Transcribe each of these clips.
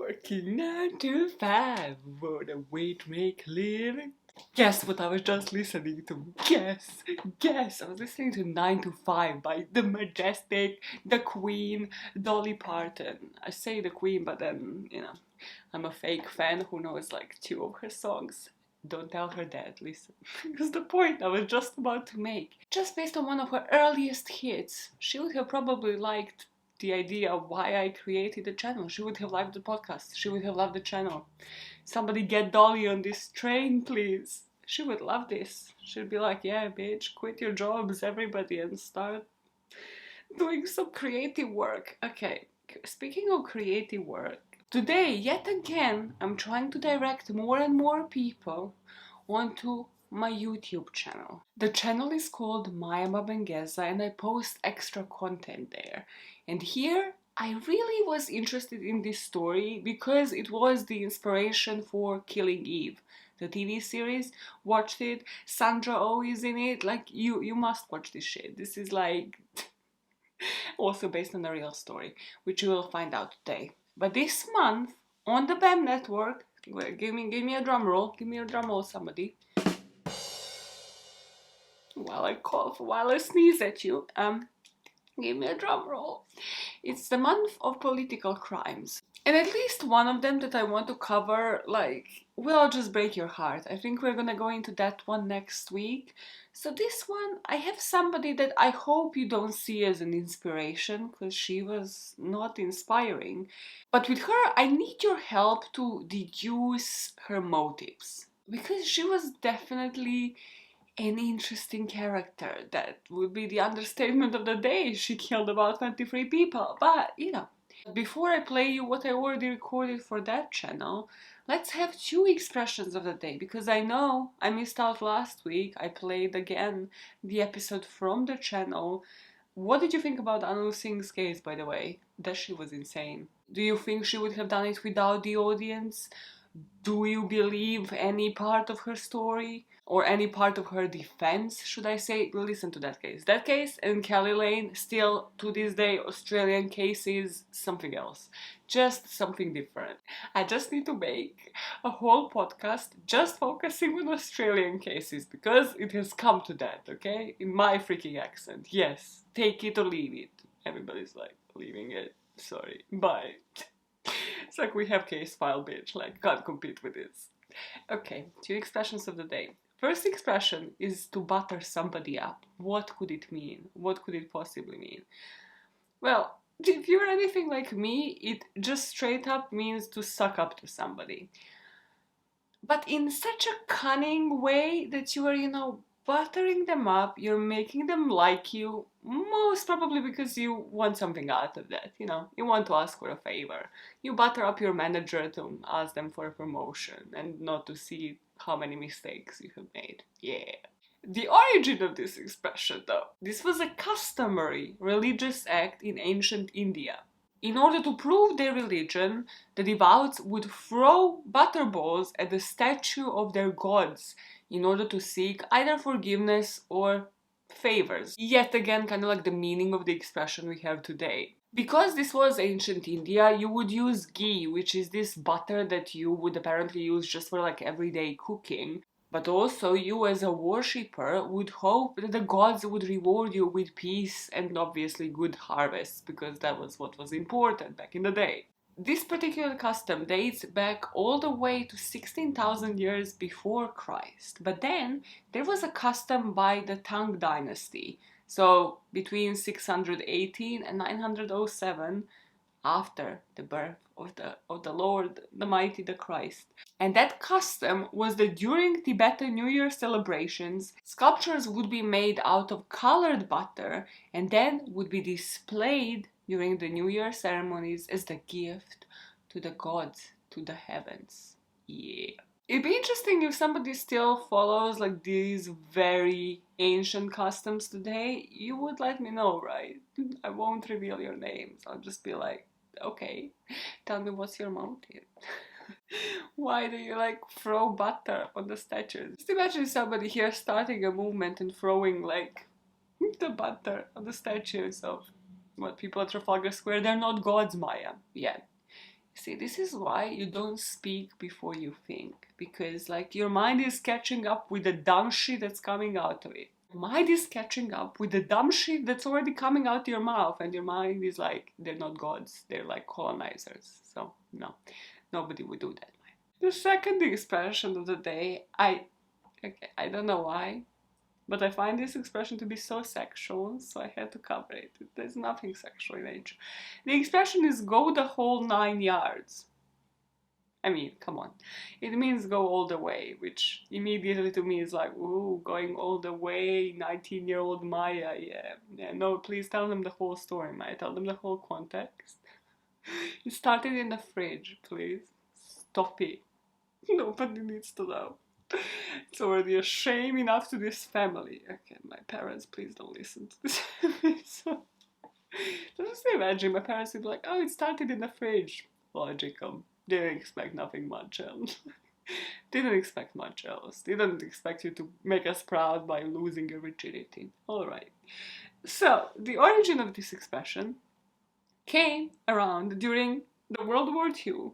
Working 9 to 5, what a way to make a living. Guess what I was just listening to? Guess. I was listening to 9 to 5 by the majestic, the Queen, Dolly Parton. I say the Queen, but then, I'm a fake fan who knows like 2 of her songs. Don't tell her that, listen. Because the point I was just about to make. Just based on one of her earliest hits, she would have probably liked the idea of why I created the channel. She would have liked the podcast. She would have loved the channel. Somebody get Dolly on this train, please. She would love this. She'd be like, yeah, bitch, quit your jobs, everybody, and start doing some creative work. Okay, speaking of creative work, today, yet again, I'm trying to direct more and more people onto my YouTube channel. The channel is called Maya Babengeza and I post extra content there. And here, I really was interested in this story because it was the inspiration for Killing Eve, the TV series. Watched it. Sandra Oh is in it. Like, you must watch this shit. This is like also based on a real story, which you will find out today. But this month, on the BAMN network, give me a drum roll. Give me a drum roll, somebody. While I cough, while I sneeze at you, give me a drum roll. It's the month of political crimes. And at least one of them that I want to cover, will just break your heart. I think we're gonna go into that one next week. So this one, I have somebody that I hope you don't see as an inspiration, because she was not inspiring. But with her, I need your help to deduce her motives. Because she was definitely an interesting character. That would be the understatement of the day. She killed about 23 people, but Before I play you what I already recorded for that channel, let's have 2 expressions of the day, because I know I missed out last week. I played again the episode from the channel. What did you think about Anu Singh's case, by the way? That she was insane. Do you think she would have done it without the audience? Do you believe any part of her story? Or any part of her defense, should I say? Listen to that case. That case and Kelly Lane, still to this day, Australian cases, something else. Just something different. I just need to make a whole podcast just focusing on Australian cases, because it has come to that, okay? In my freaking accent. Yes, take it or leave it. Everybody's like, leaving it. Sorry, bye. It's like we have case file, bitch. Like, can't compete with this. Okay, 2 expressions of the day. First expression is to butter somebody up. What could it mean? What could it possibly mean? Well, if you're anything like me, it just straight up means to suck up to somebody. But in such a cunning way that you are, buttering them up, you're making them like you, most probably because you want something out of that, you want to ask for a favor. You butter up your manager to ask them for a promotion and not to see how many mistakes you have made. Yeah. The origin of this expression, though, this was a customary religious act in ancient India. In order to prove their religion, the devout would throw butterballs at the statue of their gods in order to seek either forgiveness or favors. Yet again, kind of like the meaning of the expression we have today. Because this was ancient India, you would use ghee, which is this butter that you would apparently use just for everyday cooking. But also, you as a worshipper would hope that the gods would reward you with peace and obviously good harvests, because that was what was important back in the day. This particular custom dates back all the way to 16,000 years before Christ. But then, there was a custom by the Tang dynasty. So, between 618 and 907, after the birth of the Lord, the Mighty, the Christ. And that custom was that during Tibetan New Year celebrations, sculptures would be made out of colored butter and then would be displayed during the New Year ceremonies as the gift to the gods, to the heavens. Yeah. It'd be interesting if somebody still follows these very ancient customs today. You would let me know, right? I won't reveal your names. I'll just be like, okay, tell me what's your motive. Why do you throw butter on the statues? Just imagine somebody here starting a movement and throwing the butter on the statues of people at Trafalgar Square. They're not gods, Maya. Yeah. See, this is why you don't speak before you think, because like your mind is catching up with the dumb shit that's coming out of it. Mind is catching up with the dumb shit that's already coming out your mouth, and your mind is like, they're not gods, they're like colonizers. So no, nobody would do that. The second expression of the day, I don't know why, but I find this expression to be so sexual, so I had to cover it. There's nothing sexual in nature. The expression is go the whole 9 yards. I mean, come on. It means go all the way, which immediately to me is like, ooh, going all the way, 19-year-old Maya, yeah. No, please tell them the whole story, Maya. Tell them the whole context. It started in the fridge, please. Stop it. Nobody needs to know. It's already a shame enough to this family. Okay, my parents, please don't listen to this episode. Just imagine my parents would be like, oh, it started in the fridge. Logical. Didn't expect nothing much else. Didn't expect much else. Didn't expect you to make us proud by losing your virginity. Alright. So, the origin of this expression came around during the World War II,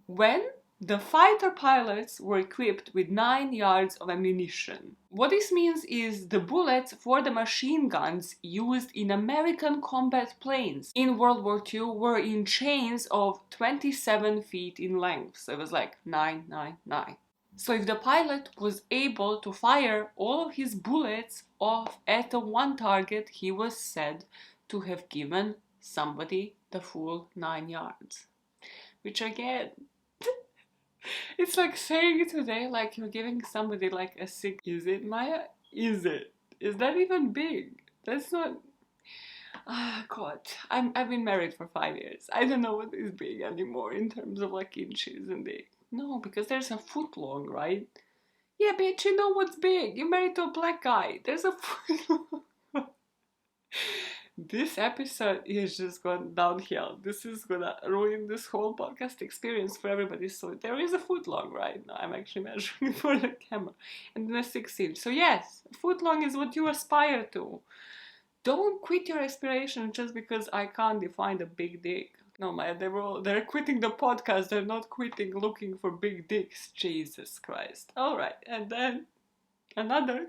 when the fighter pilots were equipped with 9 yards of ammunition. What this means is the bullets for the machine guns used in American combat planes in World War II were in chains of 27 feet in length. So it was like 9, 9, 9. So if the pilot was able to fire all of his bullets off at one target, he was said to have given somebody the full 9 yards. Which again, it's like saying it today like you're giving somebody like a sick. Is it, Maya? Is it? Is that even big? That's not. Ah, God. I've been married for 5 years. I don't know what is big anymore in terms of like inches and big. No, because there's a foot long, right? Yeah, bitch, you know what's big. You're married to a black guy. There's a foot long. This episode is just gone downhill. This is gonna ruin this whole podcast experience for everybody. So there is a foot long right now. I'm actually measuring for the camera. And then a 6-inch. So yes, a foot long is what you aspire to. Don't quit your aspiration just because I can't define a big dick. No, man, they're quitting the podcast. They're not quitting looking for big dicks. Jesus Christ. Alright, and then another.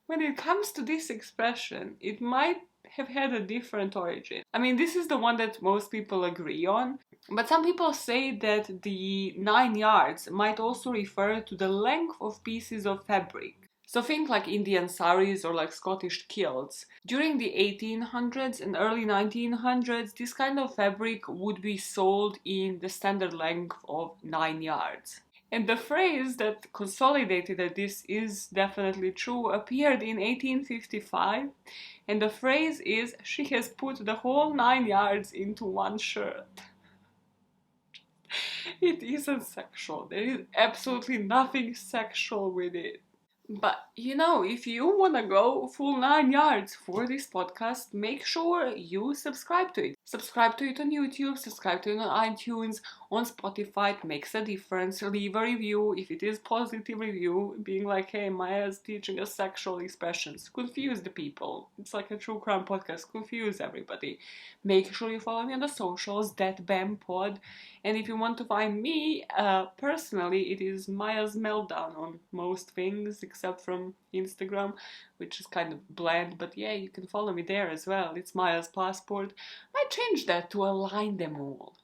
When it comes to this expression, it might have had a different origin. I mean, this is the one that most people agree on, but some people say that the 9 yards might also refer to the length of pieces of fabric. So think like Indian saris or like Scottish kilts. During the 1800s and early 1900s, this kind of fabric would be sold in the standard length of 9 yards. And the phrase that consolidated that this is definitely true appeared in 1855, and the phrase is, she has put the whole 9 yards into one shirt. It isn't sexual. There is absolutely nothing sexual with it. But, you know, if you want to go full 9 yards for this podcast, make sure you subscribe to it. Subscribe to it on YouTube, subscribe to it on iTunes, on Spotify. It makes a difference. Leave a review if it is positive review, being like, hey, Maya's teaching us sexual expressions. Confuse the people. It's like a true crime podcast. Confuse everybody. Make sure you follow me on the socials, that BAMN pod. And if you want to find me, personally, it is Maya's Meltdown on most things, except from Instagram, which is kind of bland, but yeah, you can follow me there as well. It's Maya's Passport. I changed that to align them all.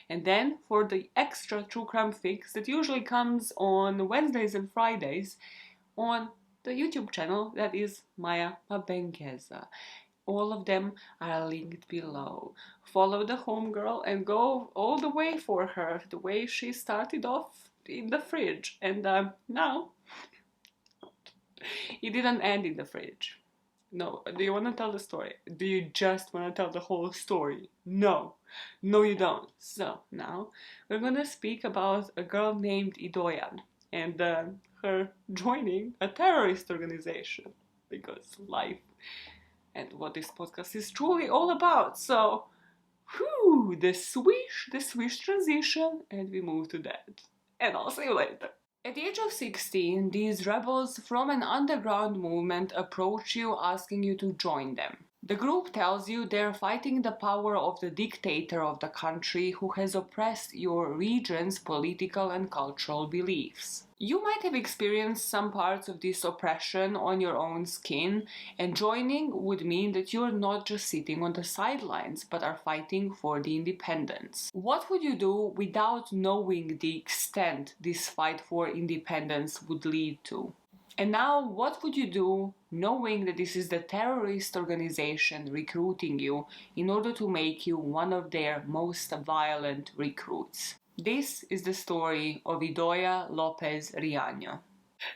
And then for the extra true crime fix that usually comes on Wednesdays and Fridays on the YouTube channel, that is Maya Mabengueza. All of them are linked below. Follow the homegirl and go all the way for her, the way she started off in the fridge. And now, it didn't end in the fridge. No, do you want to tell the story? Do you just want to tell the whole story? No, you don't. So now, we're gonna speak about a girl named Idoia and her joining a terrorist organization. Because life and what this podcast is truly all about. So, whew, the swish transition, and we move to that. And I'll see you later. At the age of 16, these rebels from an underground movement approach you asking you to join them. The group tells you they're fighting the power of the dictator of the country who has oppressed your region's political and cultural beliefs. You might have experienced some parts of this oppression on your own skin, and joining would mean that you're not just sitting on the sidelines, but are fighting for the independence. What would you do without knowing the extent this fight for independence would lead to? And now, what would you do knowing that this is the terrorist organization recruiting you in order to make you one of their most violent recruits? This is the story of Idoia López Riaño.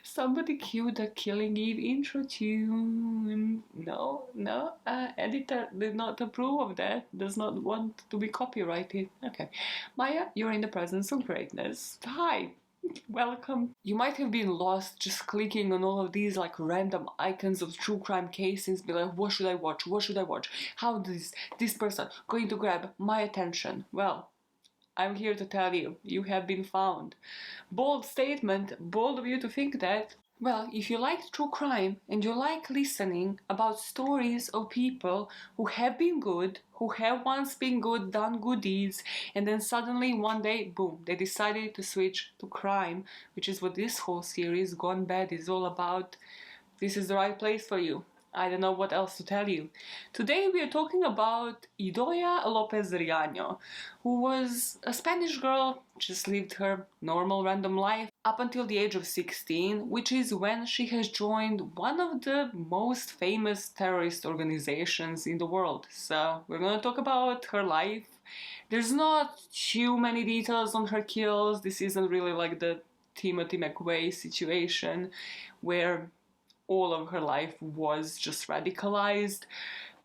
Somebody cue the Killing Eve intro tune. No, editor did not approve of that, does not want to be copyrighted. Okay. Maya, you're in the presence of greatness. Hi. Welcome. You might have been lost just clicking on all of these like random icons of true crime cases, be like, what should I watch? What should I watch? How is this person going to grab my attention? Well, I'm here to tell you, you have been found. Bold statement, bold of you to think that. Well, if you like true crime and you like listening about stories of people who have been good, who have once been good, done good deeds, and then suddenly one day, boom, they decided to switch to crime, which is what this whole series, Gone Bad, is all about, this is the right place for you. I don't know what else to tell you. Today we are talking about Idoia López Riaño, who was a Spanish girl, just lived her normal random life up until the age of 16, which is when she has joined one of the most famous terrorist organizations in the world. So we're gonna talk about her life. There's not too many details on her kills. This isn't really like the Timothy McVeigh situation where all of her life was just radicalized.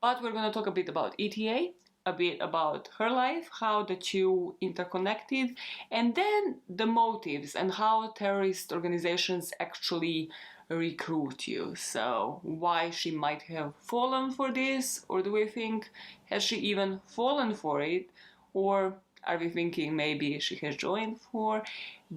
But we're going to talk a bit about ETA, a bit about her life, how the two interconnected, and then the motives and how terrorist organizations actually recruit you. So why she might have fallen for this, or do we think, has she even fallen for it, or are we thinking maybe she has joined for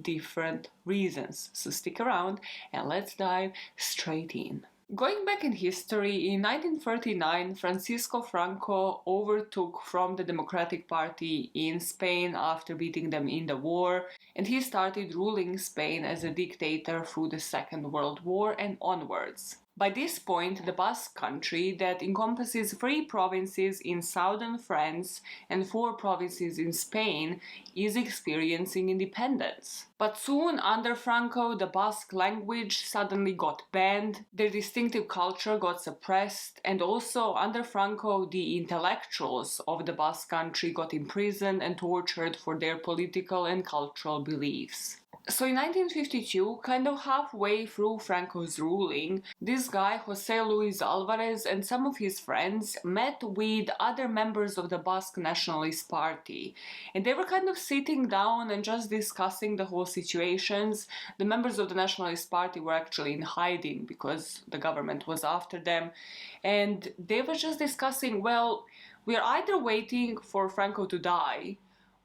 different reasons? So stick around and let's dive straight in. Going back in history, in 1939, Francisco Franco overtook from the Democratic Party in Spain after beating them in the war, and he started ruling Spain as a dictator through the Second World War and onwards. By this point, the Basque Country, that encompasses 3 provinces in southern France and 4 provinces in Spain, is experiencing independence. But soon, under Franco, the Basque language suddenly got banned, their distinctive culture got suppressed, and also under Franco, the intellectuals of the Basque Country got imprisoned and tortured for their political and cultural beliefs. So in 1952, kind of halfway through Franco's ruling, this guy, José Luis Álvarez, and some of his friends met with other members of the Basque Nationalist Party. And they were kind of sitting down and just discussing the whole situations. The members of the Nationalist Party were actually in hiding because the government was after them. And they were just discussing, well, we are either waiting for Franco to die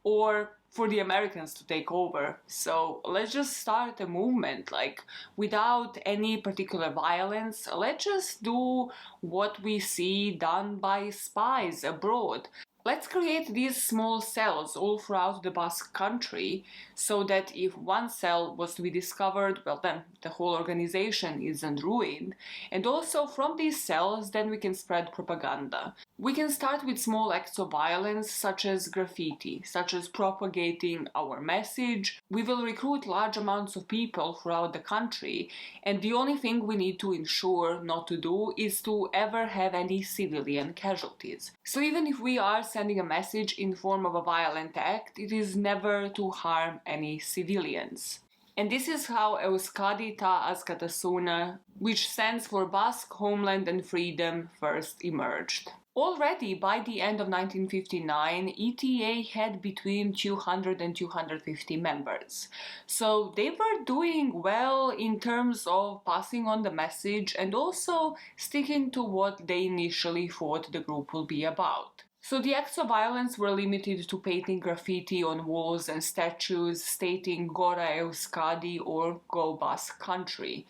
or for the Americans to take over. So let's just start a movement, like without any particular violence. Let's just do what we see done by spies abroad. Let's create these small cells all throughout the Basque Country so that if one cell was to be discovered, well then the whole organization isn't ruined. And also from these cells then we can spread propaganda. We can start with small acts of violence such as graffiti, such as propagating our message. We will recruit large amounts of people throughout the country, and the only thing we need to ensure not to do is to ever have any civilian casualties. So even if we are sending a message in form of a violent act, it is never to harm any civilians. And this is how Euskadi ta Askatasuna, which stands for Basque Homeland and Freedom, first emerged. Already by the end of 1959, ETA had between 200 and 250 members. So they were doing well in terms of passing on the message and also sticking to what they initially thought the group will be about. So the acts of violence were limited to painting graffiti on walls and statues stating Gora Euskadi or Go Basque Country.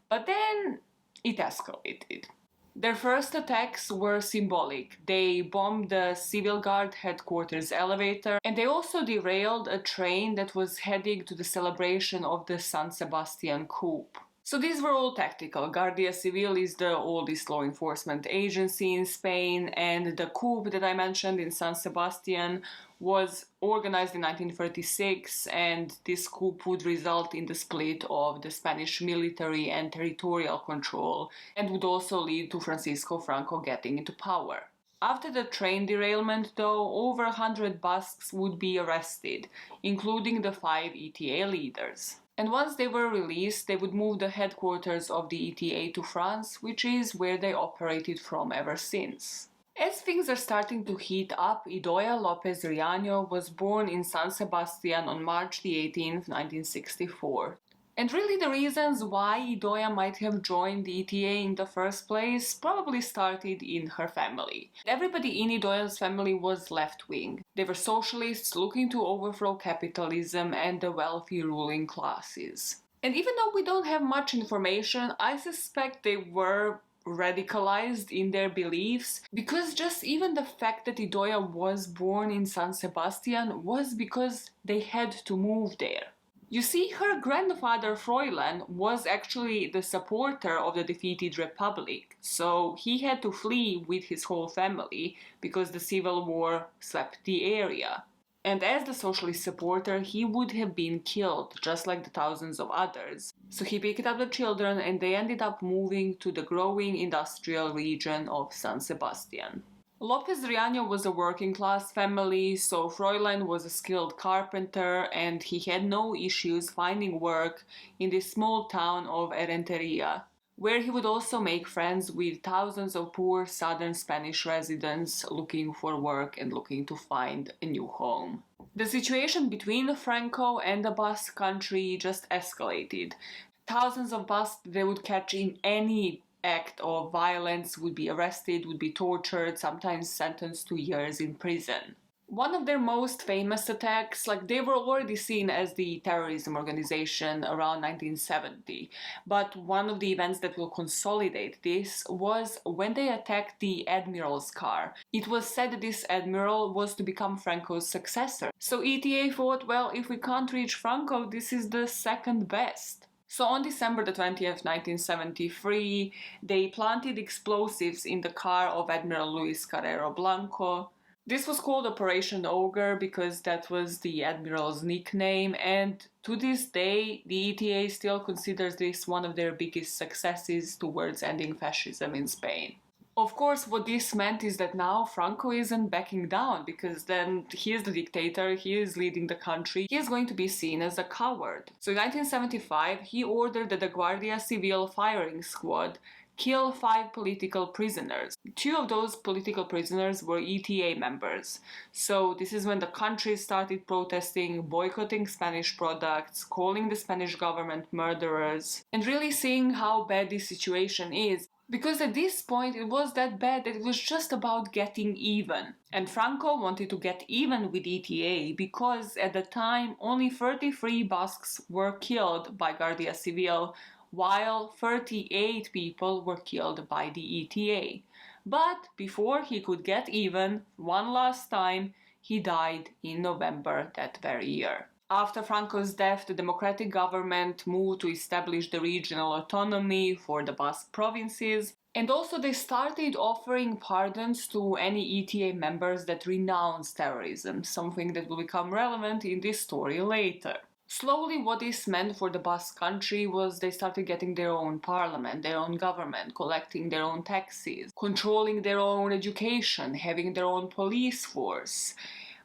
But then it escalated. Their first attacks were symbolic. They bombed the civil guard headquarters elevator, and they also derailed a train that was heading to the celebration of the San Sebastian coup. So these were all tactical. Guardia Civil is the oldest law enforcement agency in Spain, and the coup that I mentioned in San Sebastian was organized in 1936, and this coup would result in the split of the Spanish military and territorial control, and would also lead to Francisco Franco getting into power. After the train derailment, though, over 100 Basques would be arrested, including the 5 ETA leaders. And once they were released, they would move the headquarters of the ETA to France, which is where they operated from ever since. As things are starting to heat up, Idoia López Riaño was born in San Sebastian on March the 18th, 1964. And really the reasons why Idoia might have joined the ETA in the first place probably started in her family. Everybody in Idoia's family was left-wing. They were socialists looking to overthrow capitalism and the wealthy ruling classes. And even though we don't have much information, I suspect they were radicalized in their beliefs, because just even the fact that Idoia was born in San Sebastian was because they had to move there. You see, her grandfather Froilan was actually the supporter of the defeated republic, so he had to flee with his whole family because the civil war swept the area. And as the socialist supporter, he would have been killed, just like the thousands of others. So he picked up the children and they ended up moving to the growing industrial region of San Sebastian. López Riaño was a working-class family, so Froilan was a skilled carpenter and he had no issues finding work in this small town of Errenteria, where he would also make friends with thousands of poor southern Spanish residents looking for work and looking to find a new home. The situation between Franco and the Basque country just escalated. Thousands of Basques they would catch in any act of violence would be arrested, would be tortured, sometimes sentenced to years in prison. One of their most famous attacks, they were already seen as the terrorism organization around 1970, but one of the events that will consolidate this was when they attacked the admiral's car. It was said that this admiral was to become Franco's successor. So ETA thought, well, if we can't reach Franco, this is the second best. So on December the 20th, 1973, they planted explosives in the car of Admiral Luis Carrero Blanco. This was called Operation Ogre because that was the admiral's nickname, and to this day, the ETA still considers this one of their biggest successes towards ending fascism in Spain. Of course, what this meant is that now Franco isn't backing down, because then he is the dictator, he is leading the country, he is going to be seen as a coward. So in 1975, he ordered that the Guardia Civil firing squad kill 5 political prisoners. 2 of those political prisoners were ETA members. So this is when the country started protesting, boycotting Spanish products, calling the Spanish government murderers, and really seeing how bad this situation is. Because at this point it was that bad that it was just about getting even. And Franco wanted to get even with ETA because at the time only 33 Basques were killed by Guardia Civil, while 38 people were killed by the ETA. But before he could get even, one last time, he died in November that very year. After Franco's death, the democratic government moved to establish the regional autonomy for the Basque provinces, and also they started offering pardons to any ETA members that renounce terrorism, something that will become relevant in this story later. Slowly, what this meant for the Basque country was they started getting their own parliament, their own government, collecting their own taxes, controlling their own education, having their own police force.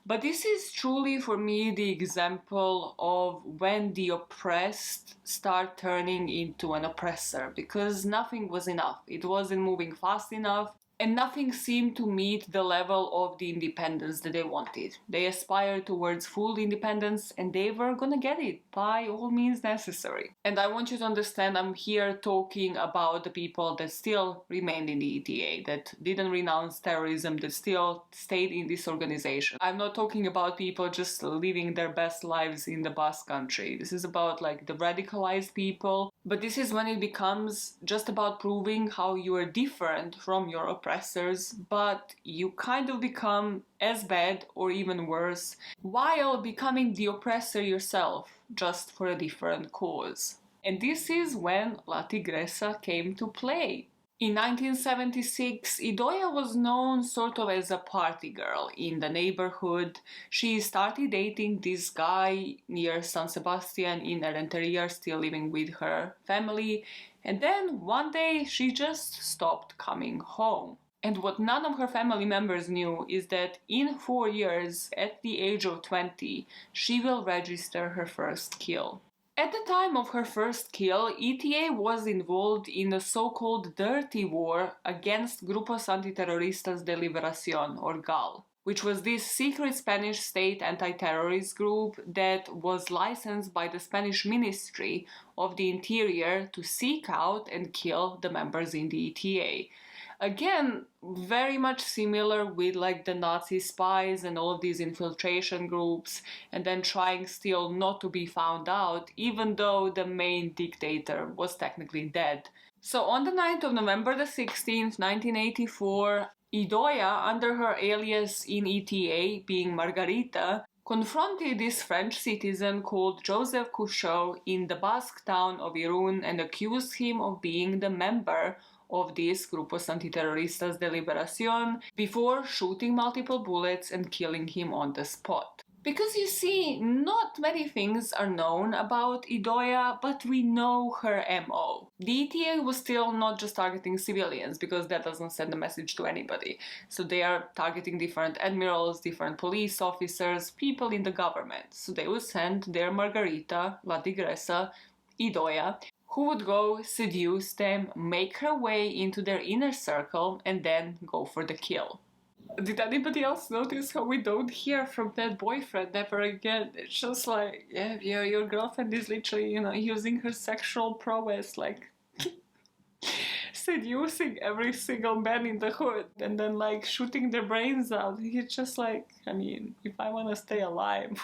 But this is truly, for me, the example of when the oppressed start turning into an oppressor, because nothing was enough. It wasn't moving fast enough, and nothing seemed to meet the level of the independence that they wanted. They aspired towards full independence, and they were gonna get it by all means necessary. And I want you to understand, I'm here talking about the people that still remained in the ETA, that didn't renounce terrorism, that still stayed in this organization. I'm not talking about people just living their best lives in the Basque country. This is about the radicalized people But this is when it becomes just about proving how you are different from your oppressors, but you kind of become as bad or even worse, while becoming the oppressor yourself, just for a different cause. And this is when La Tigresa came to play. In 1976, Idoia was known sort of as a party girl in the neighborhood. She started dating this guy near San Sebastian in Renteria, still living with her family, and then one day she just stopped coming home. And what none of her family members knew is that in 4 years, at the age of 20, she will register her first kill. At the time of her first kill, ETA was involved in the so-called Dirty War against Grupos Antiterroristas de Liberación, or GAL, which was this secret Spanish state anti-terrorist group that was licensed by the Spanish Ministry of the Interior to seek out and kill the members in the ETA. Again, very much similar with like the Nazi spies and all of these infiltration groups, and then trying still not to be found out, even though the main dictator was technically dead. So on the 9th of November the 16th, 1984, Idoia, under her alias in ETA, being Margarita, confronted this French citizen called Joseph Couchot in the Basque town of Irún and accused him of being the member of this Grupos Antiterroristas de Liberación before shooting multiple bullets and killing him on the spot. Because you see, not many things are known about Idoia, but we know her MO. The ETA was still not just targeting civilians, because that doesn't send a message to anybody. So they are targeting different admirals, different police officers, people in the government. So they would send their Margarita, La Tigresa, Idoia, who would go seduce them, make her way into their inner circle, and then go for the kill. Did anybody else notice how we don't hear from that boyfriend ever again? It's just like, yeah, your girlfriend is literally, using her sexual prowess, like, seducing every single man in the hood, and then, like, shooting their brains out. It's just like, I mean, if I want to stay alive,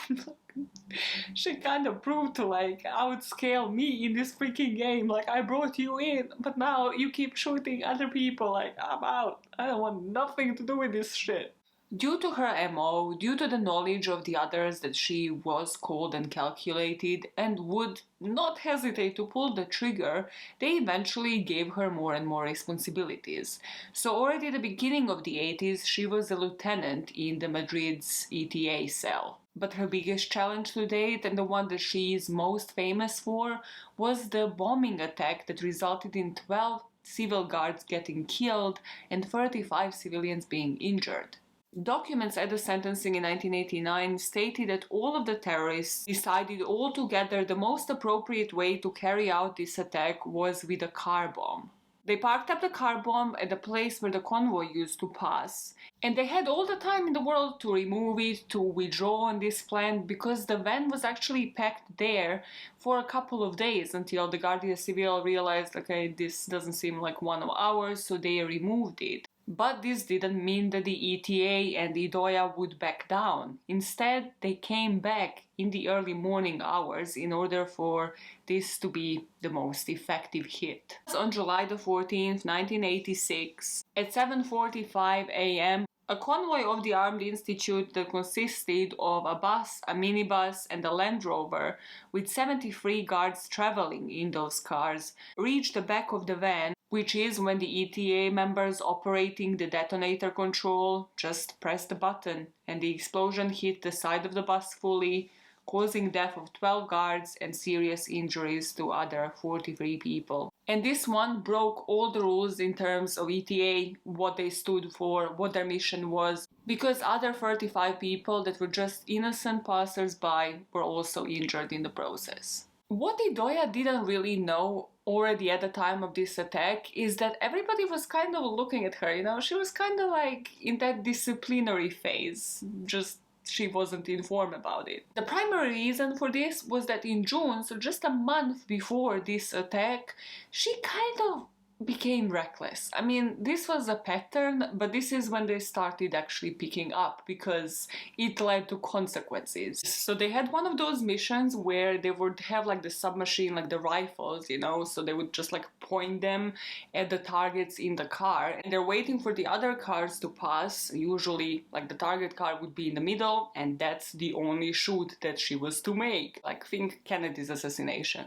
she kind of proved to, like, outscale me in this freaking game. Like, I brought you in, but now you keep shooting other people. Like, I'm out. I don't want nothing to do with this shit. Due to her MO, due to the knowledge of the others that she was cold and calculated and would not hesitate to pull the trigger, they eventually gave her more and more responsibilities. So already at the beginning of the 80s, she was a lieutenant in the Madrid's ETA cell. But her biggest challenge to date, and the one that she is most famous for, was the bombing attack that resulted in 12 civil guards getting killed and 35 civilians being injured. Documents at the sentencing in 1989 stated that all of the terrorists decided all together the most appropriate way to carry out this attack was with a car bomb. They parked up the car bomb at the place where the convoy used to pass, and they had all the time in the world to remove it, to withdraw on this plan, because the van was actually packed there for a couple of days until the Guardia Civil realized, okay, this doesn't seem like one of ours, so they removed it. But this didn't mean that the ETA and Idoia would back down. Instead, they came back in the early morning hours in order for this to be the most effective hit. On July the 14th, 1986, at 7:45 a.m., a convoy of the Armed Institute that consisted of a bus, a minibus, and a Land Rover, with 73 guards traveling in those cars, reached the back of the van, which is when the ETA members operating the detonator control just pressed the button, and the explosion hit the side of the bus fully, causing death of 12 guards and serious injuries to other 43 people. And this one broke all the rules in terms of ETA, what they stood for, what their mission was, because other 35 people that were just innocent passers-by were also injured in the process. What Idoia didn't really know already at the time of this attack is that everybody was kind of looking at her, she was kind of like in that disciplinary phase, just she wasn't informed about it. The primary reason for this was that in June, so just a month before this attack, she kind of became reckless. I mean, this was a pattern, but this is when they started actually picking up because it led to consequences. So they had one of those missions where they would have like the submachine, like the rifles, you know, so they would just like point them at the targets in the car, and they're waiting for the other cars to pass. Usually like the target car would be in the middle, and that's the only shoot that she was to make. Like, think Kennedy's assassination.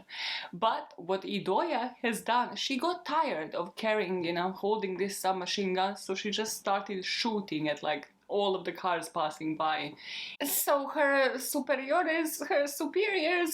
But what Idoia has done, she got tired of carrying, you know, holding this submachine gun, so she just started shooting at like all of the cars passing by. So her superiors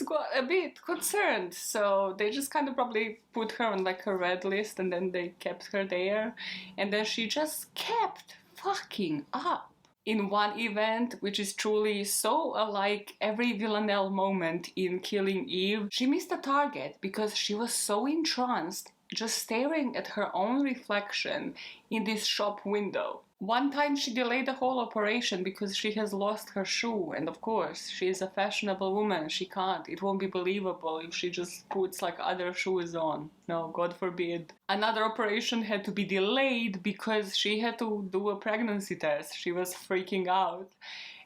got a bit concerned, so they just kind of probably put her on like a red list, and then they kept her there, and then she just kept fucking up. In one event, which is truly so unlike every Villanelle moment in Killing Eve, she missed a target because she was so entranced just staring at her own reflection in this shop window. One time she delayed the whole operation because she has lost her shoe, and of course, she is a fashionable woman, she can't. It won't be believable if she just puts like other shoes on. No, God forbid. Another operation had to be delayed because she had to do a pregnancy test. She was freaking out.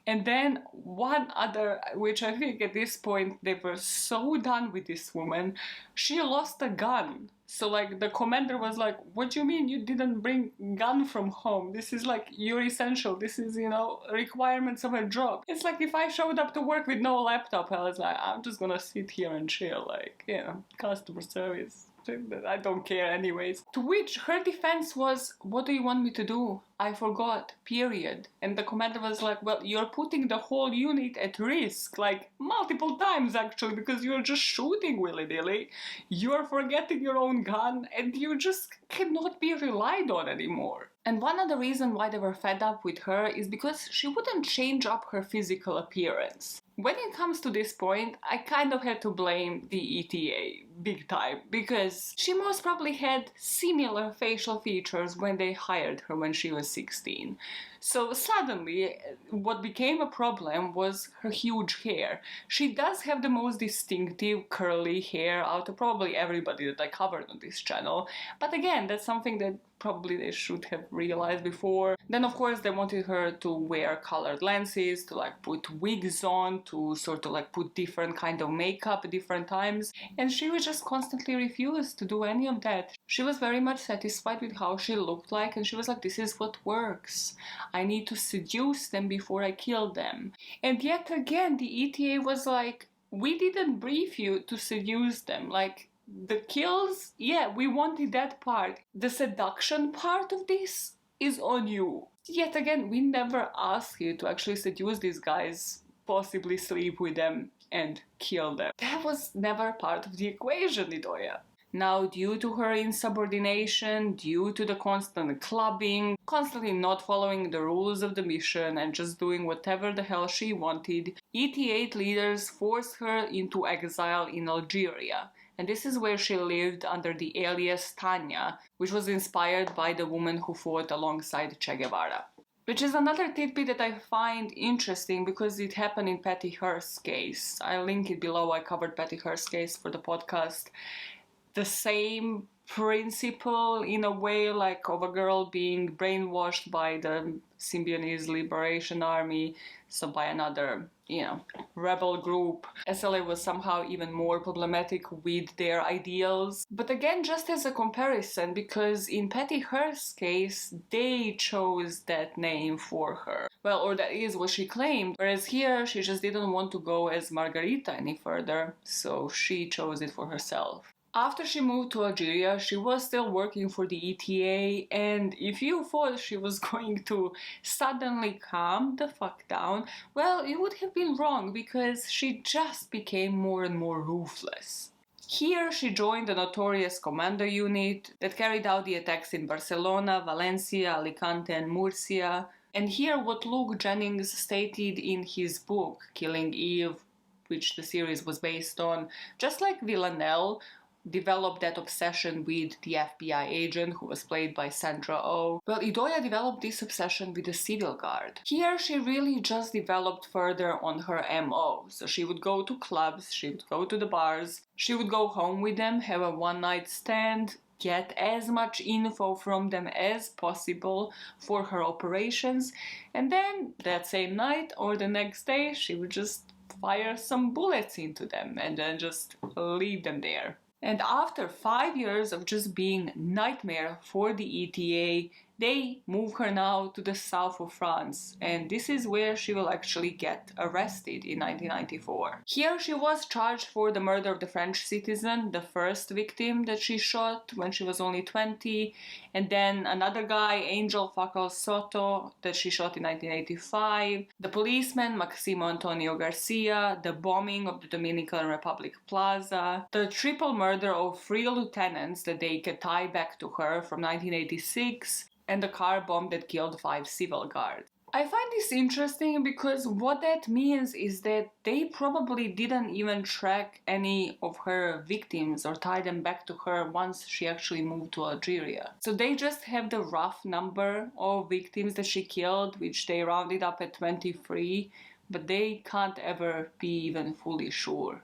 And then one other, which I think at this point they were so done with this woman, she lost a gun. So like the commander was like, what do you mean you didn't bring gun from home? This is like your essential. This is, you know, requirements of a job. It's like if I showed up to work with no laptop, I was like, I'm just gonna sit here and chill, like, you know, customer service. I don't care anyways. To which her defense was, what do you want me to do? I forgot, period. And the commander was like, well, you're putting the whole unit at risk, like multiple times actually, because you're just shooting willy-nilly, you're forgetting your own gun, and you just cannot be relied on anymore. And one of the reasons why they were fed up with her is because she wouldn't change up her physical appearance. When it comes to this point, I kind of had to blame the ETA big time, because she most probably had similar facial features when they hired her when she was 16. So suddenly, what became a problem was her huge hair. She does have the most distinctive curly hair out of probably everybody that I covered on this channel, but again, that's something that probably they should have realized before. Then of course they wanted her to wear colored lenses, to like put wigs on, to sort of like put different kind of makeup at different times, and she would just constantly refuse to do any of that. She was very much satisfied with how she looked like, and she was like, this is what works. I need to seduce them before I kill them. And yet again, the ETA was like, we didn't brief you to seduce them. Like, the kills, yeah, we wanted that part. The seduction part of this is on you. Yet again, we never asked you to actually seduce these guys, possibly sleep with them, and kill them. That was never part of the equation, Idoia. Now, due to her insubordination, due to the constant clubbing, constantly not following the rules of the mission and just doing whatever the hell she wanted, ET8 leaders forced her into exile in Algeria. And this is where she lived under the alias Tanya, which was inspired by the woman who fought alongside Che Guevara. Which is another tidbit that I find interesting because it happened in Patty Hearst's case. I'll link it below. I covered Patty Hearst's case for the podcast. The same principle, in a way, like of a girl being brainwashed by the Symbionese Liberation Army, so by another, you know, rebel group. SLA was somehow even more problematic with their ideals. But again, just as a comparison, because in Patty Hearst's case, they chose that name for her. Well, or that is what she claimed. Whereas here, she just didn't want to go as Margarita any further, so she chose it for herself. After she moved to Algeria, she was still working for the ETA, and if you thought she was going to suddenly calm the fuck down, well, you would have been wrong, because she just became more and more ruthless. Here she joined the notorious commando unit that carried out the attacks in Barcelona, Valencia, Alicante and Murcia. And here what Luke Jennings stated in his book, Killing Eve, which the series was based on, just like Villanelle, developed that obsession with the FBI agent who was played by Sandra Oh. Well, Idoia developed this obsession with the civil guard. Here she really just developed further on her MO. So she would go to clubs, she would go to the bars, she would go home with them, have a one-night stand, get as much info from them as possible for her operations, and then that same night or the next day she would just fire some bullets into them and then just leave them there. And after 5 years of just being nightmare for the ETA, they move her now to the south of France, and this is where she will actually get arrested in 1994. Here she was charged for the murder of the French citizen, the first victim that she shot when she was only 20, and then another guy, Angel Facal Soto, that she shot in 1985, the policeman Maximo Antonio Garcia, the bombing of the Dominican Republic Plaza, the triple murder of 3 lieutenants that they could tie back to her from 1986, and the car bomb that killed 5 civil guards. I find this interesting because what that means is that they probably didn't even track any of her victims or tie them back to her once she actually moved to Algeria. So they just have the rough number of victims that she killed, which they rounded up at 23, but they can't ever be even fully sure.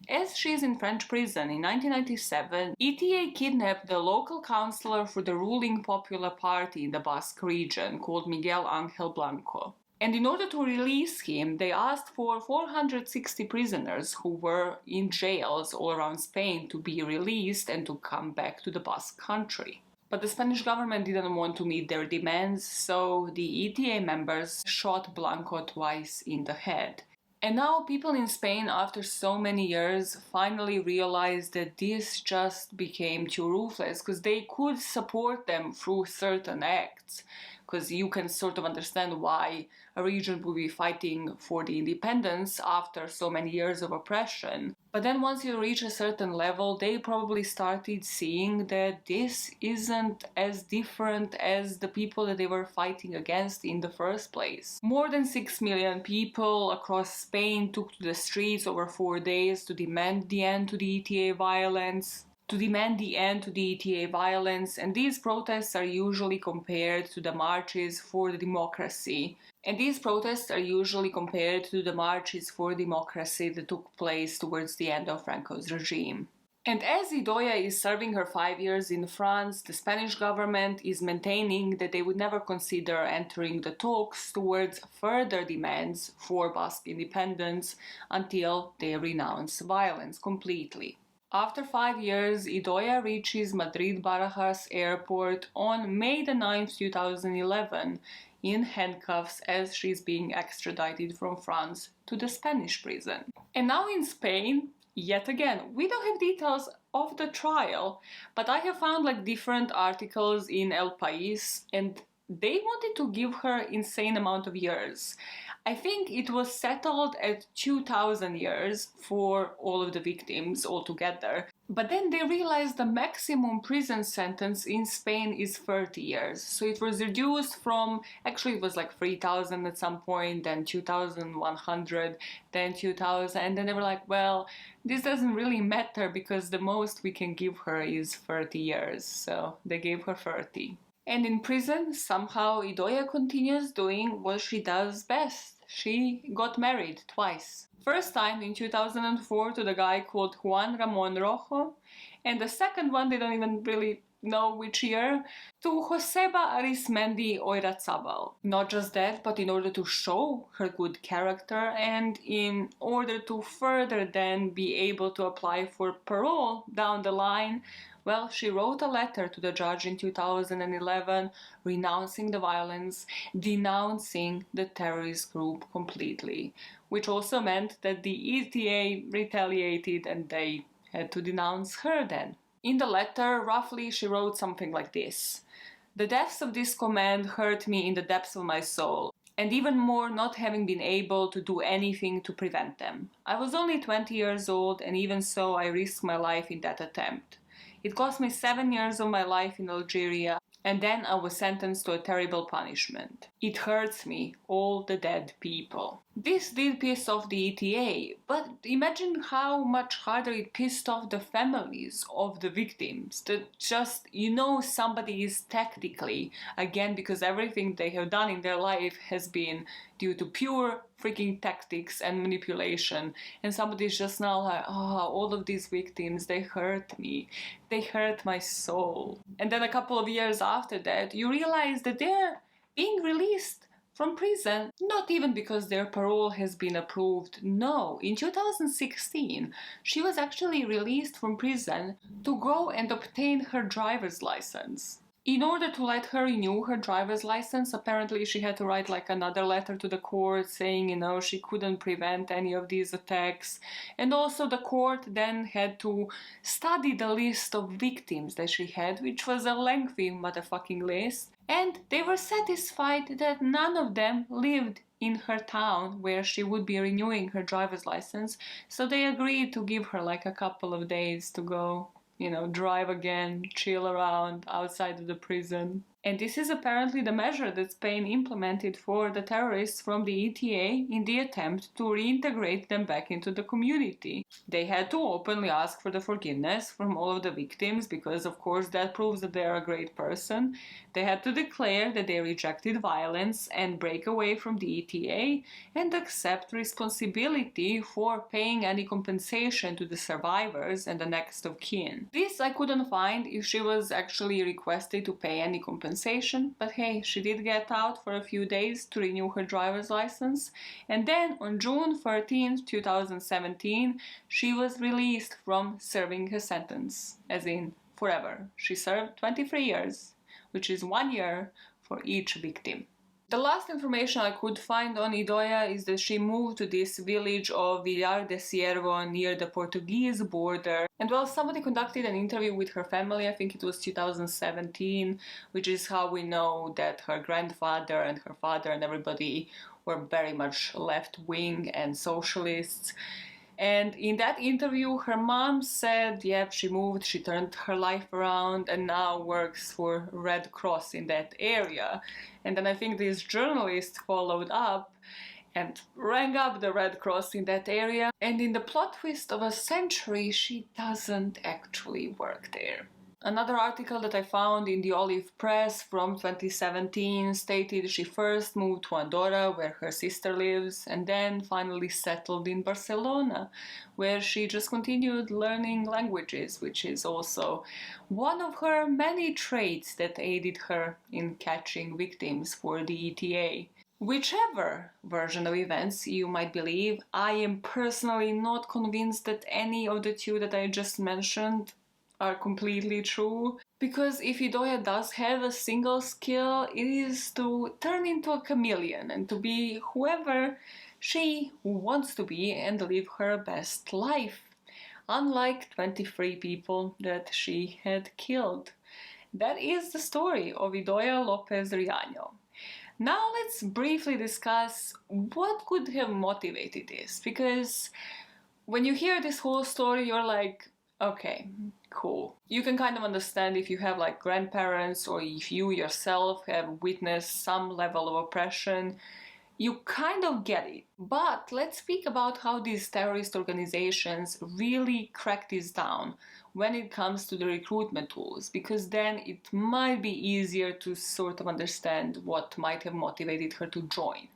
As she is in French prison in 1997, ETA kidnapped the local councillor for the ruling Popular Party in the Basque region called Miguel Angel Blanco. And in order to release him, they asked for 460 prisoners who were in jails all around Spain to be released and to come back to the Basque country. But the Spanish government didn't want to meet their demands, so the ETA members shot Blanco twice in the head. And now people in Spain, after so many years, finally realized that this just became too ruthless, because they could support them through certain acts, because you can sort of understand why a region would be fighting for the independence after so many years of oppression. But then once you reach a certain level, they probably started seeing that this isn't as different as the people that they were fighting against in the first place. More than 6 million people across Spain took to the streets over 4 days to demand the end to the ETA violence. And these protests are usually compared to the marches for the democracy. that took place towards the end of Franco's regime. And as Idoia is serving her 5 years in France, the Spanish government is maintaining that they would never consider entering the talks towards further demands for Basque independence until they renounce violence completely. After 5 years, Idoia reaches Madrid-Barajas airport on May 9, 2011, in handcuffs as she's being extradited from France to the Spanish prison. And now in Spain, yet again, we don't have details of the trial, but I have found different articles in El País, and they wanted to give her insane amount of years. I think it was settled at 2,000 years for all of the victims altogether. But then they realized the maximum prison sentence in Spain is 30 years. So it was reduced from, actually it was 3,000 at some point, then 2,100, then 2,000. And then they were like, well, this doesn't really matter because the most we can give her is 30 years. So they gave her 30. And in prison, somehow Idoia continues doing what she does best. She got married twice. First time in 2004 to the guy called Juan Ramon Rojo, and the second one, they don't even really know which year, to Joseba Arizmendi Oirazabal. Not just that, but in order to show her good character and in order to further then be able to apply for parole down the line, well, she wrote a letter to the judge in 2011 renouncing the violence, denouncing the terrorist group completely, which also meant that the ETA retaliated and they had to denounce her then. In the letter, roughly, she wrote something like this: "The deaths of this command hurt me in the depths of my soul, and even more not having been able to do anything to prevent them. I was only 20 years old, and even so I risked my life in that attempt. It cost me 7 years of my life in Algeria, and then I was sentenced to a terrible punishment. It hurts me, all the dead people." This did piss off the ETA, but imagine how much harder it pissed off the families of the victims. That just, somebody is technically, again, because everything they have done in their life has been due to pure freaking tactics and manipulation, and somebody's just now like, all of these victims, they hurt me, they hurt my soul. And then a couple of years after that, you realize that they're being released from prison, not even because their parole has been approved. No, in 2016, she was actually released from prison to go and obtain her driver's license. In order to let her renew her driver's license, apparently she had to write like another letter to the court saying, she couldn't prevent any of these attacks. And also the court then had to study the list of victims that she had, which was a lengthy motherfucking list. And they were satisfied that none of them lived in her town where she would be renewing her driver's license. So they agreed to give her like a couple of days to go, drive again, chill around outside of the prison. And this is apparently the measure that Spain implemented for the terrorists from the ETA in the attempt to reintegrate them back into the community. They had to openly ask for the forgiveness from all of the victims because, of course, that proves that they are a great person. They had to declare that they rejected violence and break away from the ETA and accept responsibility for paying any compensation to the survivors and the next of kin. This I couldn't find if she was actually requested to pay any compensation, but hey, she did get out for a few days to renew her driver's license, and then on June 13, 2017, she was released from serving her sentence, as in forever. She served 23 years, which is 1 year for each victim. The last information I could find on Idoia is that she moved to this village of Villar de Ciervo near the Portuguese border. And well, somebody conducted an interview with her family, I think it was 2017, which is how we know that her grandfather and her father and everybody were very much left-wing and socialists. And in that interview, her mom said, yep, she moved, she turned her life around and now works for Red Cross in that area. And then I think this journalist followed up and rang up the Red Cross in that area. And in the plot twist of a century, she doesn't actually work there. Another article that I found in the Olive Press from 2017 stated she first moved to Andorra, where her sister lives, and then finally settled in Barcelona, where she just continued learning languages, which is also one of her many traits that aided her in catching victims for the ETA. Whichever version of events you might believe, I am personally not convinced that any of the two that I just mentioned are completely true, because if Idoia does have a single skill, it is to turn into a chameleon and to be whoever she wants to be and live her best life, unlike 23 people that she had killed. That is the story of Idoia López Riaño. Now let's briefly discuss what could have motivated this, because when you hear this whole story, you're like, okay, cool. You can kind of understand if you have like grandparents or if you yourself have witnessed some level of oppression, you kind of get it. But let's speak about how these terrorist organizations really crack this down when it comes to the recruitment tools, because then it might be easier to sort of understand what might have motivated her to join.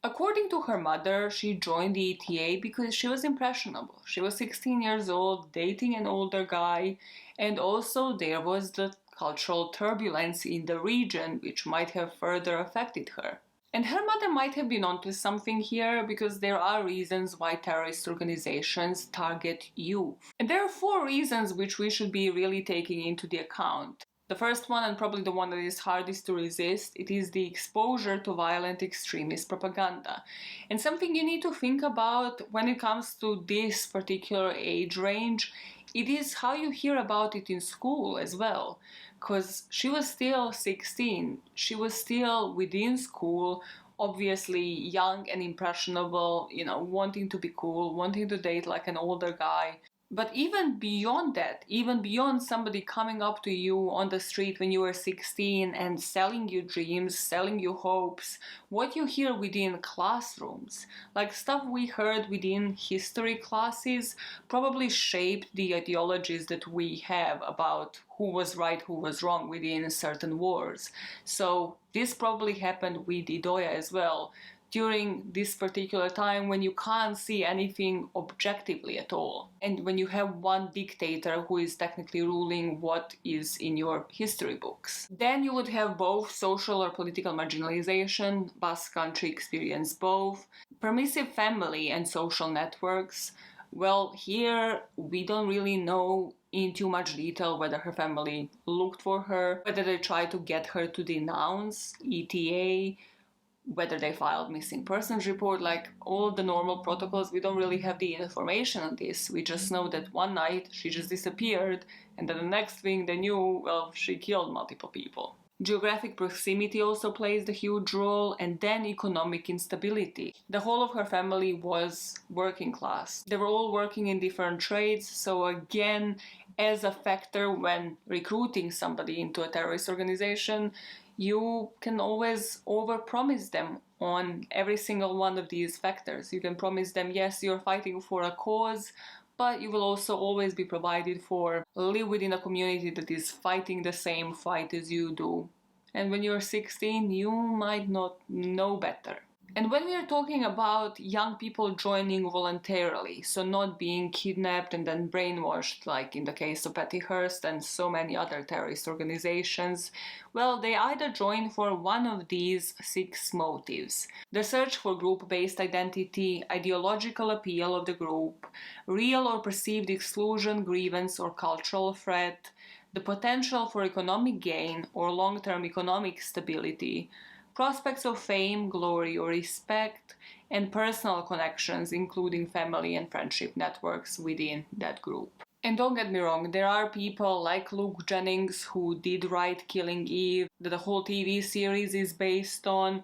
According to her mother, she joined the ETA because she was impressionable. She was 16 years old, dating an older guy, and also there was the cultural turbulence in the region which might have further affected her. And her mother might have been onto something here, because there are reasons why terrorist organizations target youth. And there are 4 reasons which we should be really taking into the account. The first one, and probably the one that is hardest to resist, it is the exposure to violent extremist propaganda. And something you need to think about when it comes to this particular age range, it is how you hear about it in school as well. Because she was still 16, she was still within school, obviously young and impressionable, wanting to be cool, wanting to date like an older guy. But even beyond that, even beyond somebody coming up to you on the street when you were 16 and selling you dreams, selling you hopes, what you hear within classrooms, like stuff we heard within history classes, probably shaped the ideologies that we have about who was right, who was wrong within certain wars. So this probably happened with Idoia as well, during this particular time when you can't see anything objectively at all. And when you have one dictator who is technically ruling what is in your history books. Then you would have both social or political marginalization, Basque Country experienced both, permissive family and social networks. Well, here we don't really know in too much detail whether her family looked for her, whether they tried to get her to denounce ETA, whether they filed missing persons report, like all the normal protocols. We don't really have the information on this. We just know that one night she just disappeared, and then the next thing they knew, well, she killed multiple people. Geographic proximity also plays a huge role, and then economic instability. The whole of her family was working class. They were all working in different trades, so again, as a factor when recruiting somebody into a terrorist organization, you can always overpromise them on every single one of these factors. You can promise them, yes, you're fighting for a cause, but you will also always be provided for, live within a community that is fighting the same fight as you do. And when you're 16, you might not know better. And when we are talking about young people joining voluntarily, so not being kidnapped and then brainwashed, like in the case of Patty Hearst and so many other terrorist organizations, well, they either join for one of these 6 motives: the search for group-based identity, ideological appeal of the group, real or perceived exclusion, grievance, or cultural threat, the potential for economic gain or long-term economic stability, prospects of fame, glory, or respect, and personal connections, including family and friendship networks within that group. And don't get me wrong, there are people like Luke Jennings who did write Killing Eve, that the whole TV series is based on,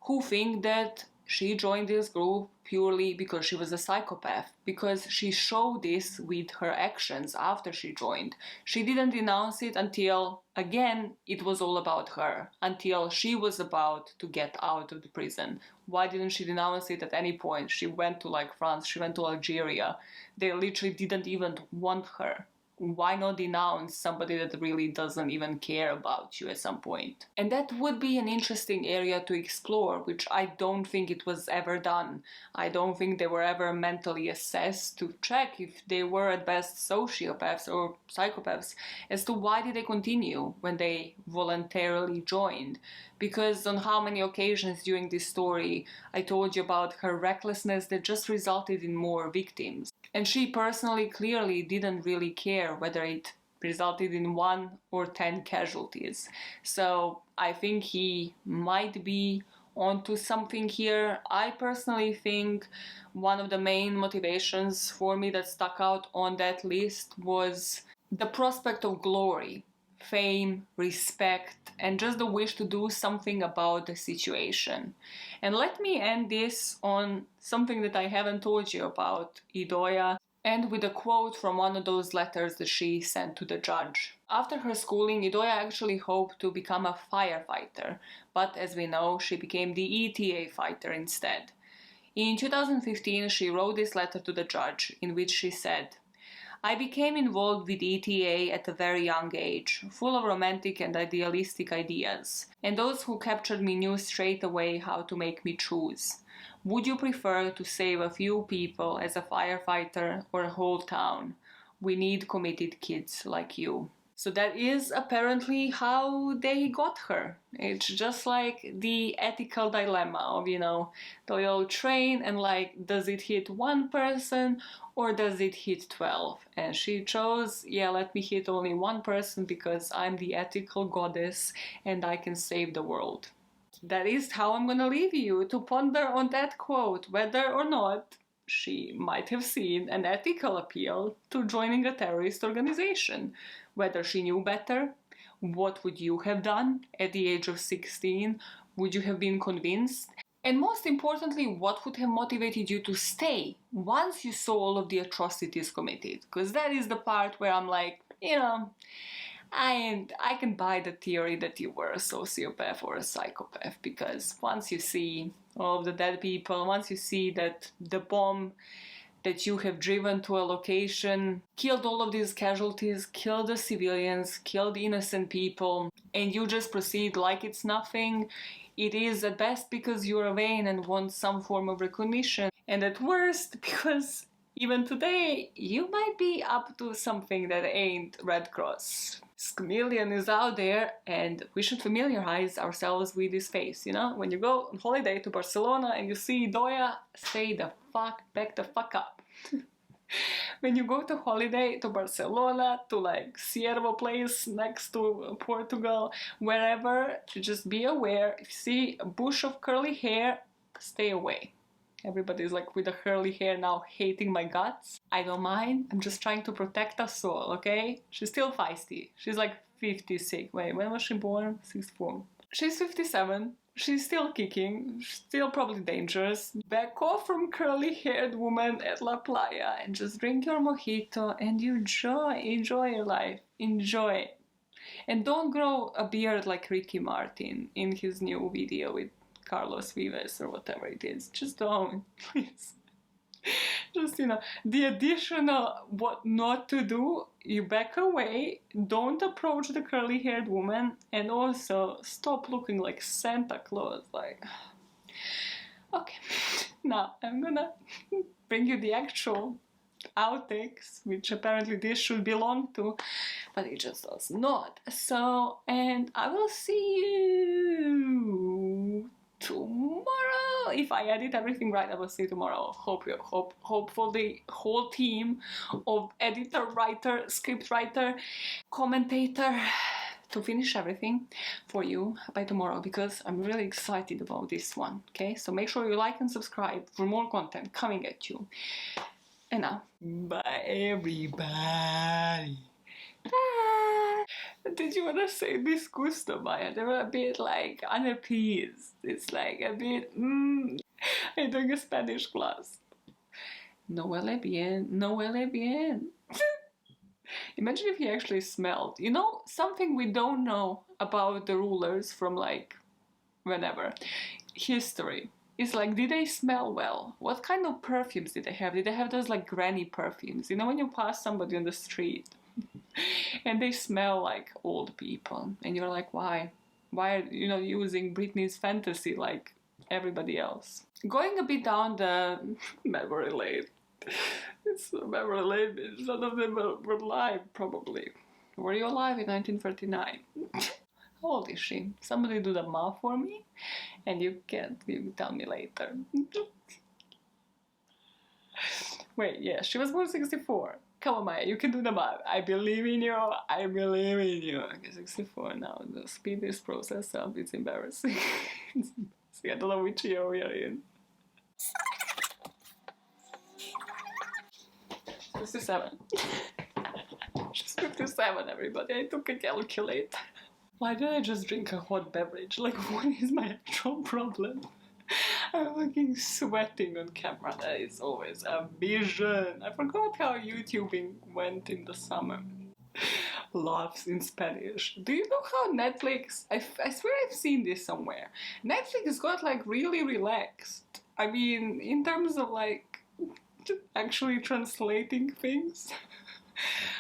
who think that she joined this group purely because she was a psychopath, because she showed this with her actions after she joined. She didn't denounce it until, again, it was all about her, until she was about to get out of the prison. Why didn't she denounce it at any point? She went to France, she went to Algeria. They literally didn't even want her. Why not denounce somebody that really doesn't even care about you at some point? And that would be an interesting area to explore, which I don't think it was ever done. I don't think they were ever mentally assessed to check if they were at best sociopaths or psychopaths, as to why did they continue when they voluntarily joined. Because on how many occasions during this story I told you about her recklessness that just resulted in more victims. And she personally clearly didn't really care whether it resulted in 1 or 10 casualties. So I think he might be onto something here. I personally think one of the main motivations for me that stuck out on that list was the prospect of glory, fame, respect, and just the wish to do something about the situation. And let me end this on something that I haven't told you about Idoia, and with a quote from one of those letters that she sent to the judge. After her schooling, Idoia actually hoped to become a firefighter, but as we know, she became the ETA fighter instead. In 2015, she wrote this letter to the judge, in which she said, "I became involved with ETA at a very young age, full of romantic and idealistic ideas, and those who captured me knew straight away how to make me choose. Would you prefer to save a few people as a firefighter or a whole town? We need committed kids like you." So that is apparently how they got her. It's just like the ethical dilemma of, the little train and does it hit one person or does it hit 12? And she chose, let me hit only one person because I'm the ethical goddess and I can save the world. That is how I'm gonna leave you to ponder on that quote, whether or not she might have seen an ethical appeal to joining a terrorist organization. Whether she knew better. What would you have done at the age of 16? Would you have been convinced? And most importantly, what would have motivated you to stay once you saw all of the atrocities committed? Because that is the part where I'm like, I can buy the theory that you were a sociopath or a psychopath, because once you see all of the dead people, once you see that the bomb that you have driven to a location killed all of these casualties, killed the civilians, killed innocent people, and you just proceed like it's nothing, it is at best because you're vain and want some form of recognition, and at worst because even today you might be up to something that ain't Red Cross. Chameleon is out there, and we should familiarize ourselves with his face, When you go on holiday to Barcelona and you see Idoia, say back the fuck up. When you go to holiday to Barcelona, to like Ciervo place next to Portugal, wherever, just be aware, if you see a bush of curly hair, stay away. Everybody's like with the curly hair now hating my guts. I don't mind. I'm just trying to protect us all, okay? She's still feisty. She's like 56. Wait, when was she born? 64. She's 57. She's still kicking. She's still probably dangerous. Back off from curly-haired woman at La Playa and just drink your mojito and enjoy your life. Enjoy. And don't grow a beard like Ricky Martin in his new video with Carlos Vives or whatever it is. Just don't, please. Just, the additional what not to do, you back away, don't approach the curly-haired woman, and also stop looking like Santa Claus. Like, okay, now I'm gonna bring you the actual outtakes, which apparently this should belong to, but it just does not. So, and I will see you tomorrow. If I edit everything right, I will see you tomorrow. Hopefully the whole team of editor, writer, script writer, commentator to finish everything for you by tomorrow, because I'm really excited about this one. Okay, so make sure you like and subscribe for more content coming at you. And now, bye everybody. Bye. Did you want to say disgusto, Maya? They were a bit like unappeased. It's like a bit, I'm doing a Spanish class. No huele bien, no huele bien. Imagine if he actually smelled. Something we don't know about the rulers from like, whenever. History. It's like, did they smell well? What kind of perfumes did they have? Did they have those like granny perfumes? When you pass somebody on the street and they smell like old people, and you're like, why? Why are you not using Britney's Fantasy like everybody else? Going a bit down the memory lane. It's memory lane. None of them were alive, probably. Were you alive in 1939? How old is she? Somebody do the math for me, and you can tell me later. Wait, yeah, she was born 64. Come on, Maya, you can do the math. I believe in you. I believe in you. Okay, 64 now. The speed this process up. It's embarrassing. I don't know which year we are in. 57. She's 57, everybody. I took a calculator. Why did I just drink a hot beverage? Like, what is my actual problem? I'm fucking sweating on camera. That is always a vision. I forgot how YouTubing went in the summer. Laughs in Spanish. Do you know how Netflix... I swear I've seen this somewhere. Netflix got like really relaxed. I mean, in terms of like actually translating things.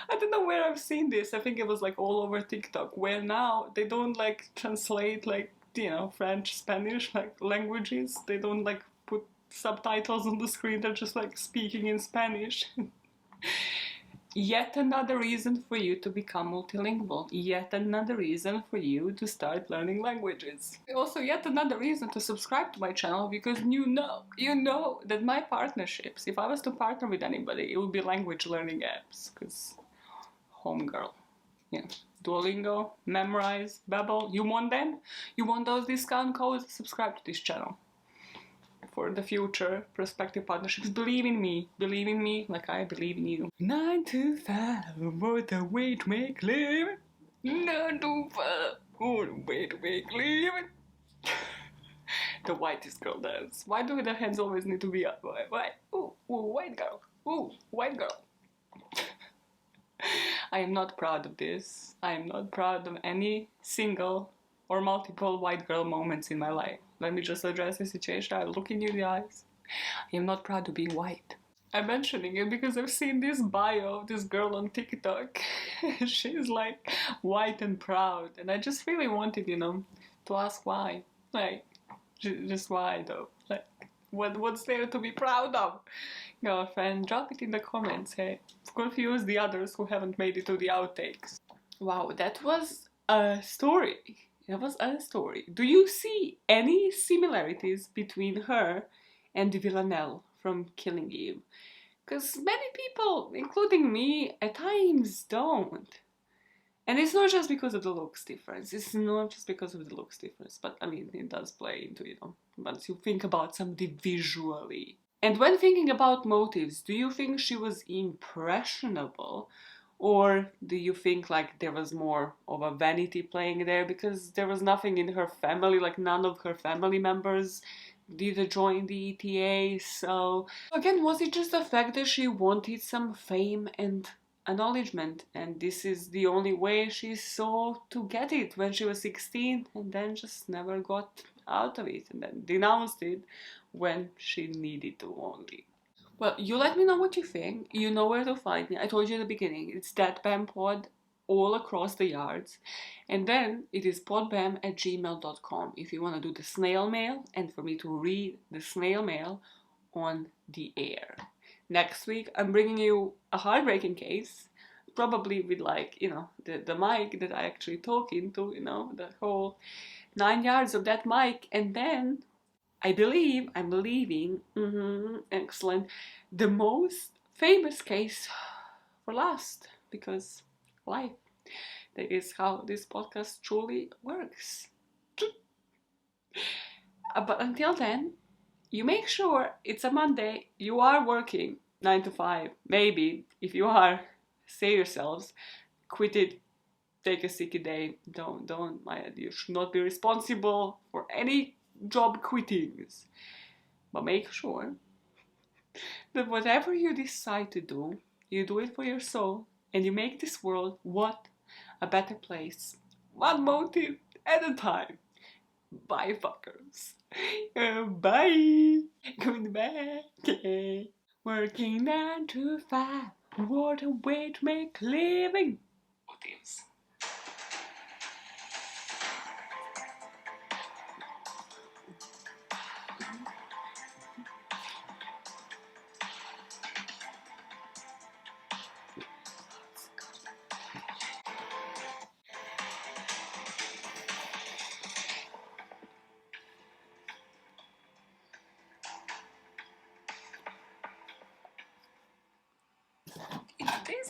I don't know where I've seen this. I think it was like all over TikTok, where now they don't like translate like, French, Spanish, like languages. They don't like put subtitles on the screen. They're just like speaking in Spanish. Yet another reason for you to become multilingual. Yet another reason for you to start learning languages. Also, yet another reason to subscribe to my channel, because you know that my partnerships, if I was to partner with anybody, it would be language learning apps. Because homegirl. Yeah. Duolingo, Memrise, Babbel. You want them? You want those discount codes? Subscribe to this channel. For the future prospective partnerships. Believe in me like I believe in you. 9 to 5, what the way to make living. 9 to 5, what the way to make living. the whitest girl does. Why do the hands always need to be up? Why? Ooh, white girl. Ooh, white girl. I am not proud of this. I am not proud of any single or multiple white girl moments in my life. Let me just address the situation. I'm looking you in the eyes. I am not proud of being white. I'm mentioning it because I've seen this bio of this girl on TikTok. She's like white and proud. And I just really wanted, to ask why. Like, just why though? Like, what's there to be proud of? Girlfriend, drop it in the comments, hey. Confuse the others who haven't made it to the outtakes. Wow, that was a story. That was a story. Do you see any similarities between her and Villanelle from Killing Eve? Because many people, including me, at times don't. And it's not just because of the looks difference. It's not just because of the looks difference. But, I mean, it does play into, once you think about somebody visually. And when thinking about motives, do you think she was impressionable? Or do you think, like, there was more of a vanity playing there? Because there was nothing in her family, like, none of her family members did join the ETA, so... Again, was it just the fact that she wanted some fame and acknowledgement, and this is the only way she saw to get it when she was 16, and then just never got out of it, and then denounced it when she needed to only. Well, you let me know what you think. You know where to find me. I told you at the beginning, it's that BAM pod all across the yards. And then it is podbam@gmail.com if you want to do the snail mail and for me to read the snail mail on the air. Next week, I'm bringing you a heartbreaking case, probably with the mic that I actually talk into, the whole 9 yards of that mic. And then I'm believing, excellent, the most famous case for last, because life, that is how this podcast truly works. But until then, you make sure it's a Monday, you are working 9 to 5, maybe, if you are, say yourselves, quit it, take a sick day, you should not be responsible for any job quittings. But make sure that whatever you decide to do, you do it for your soul, and you make this world a better place. One motive at a time. Bye, fuckers. Bye. Goodbye. Working 9 to 5. What a way to make a living. Motives.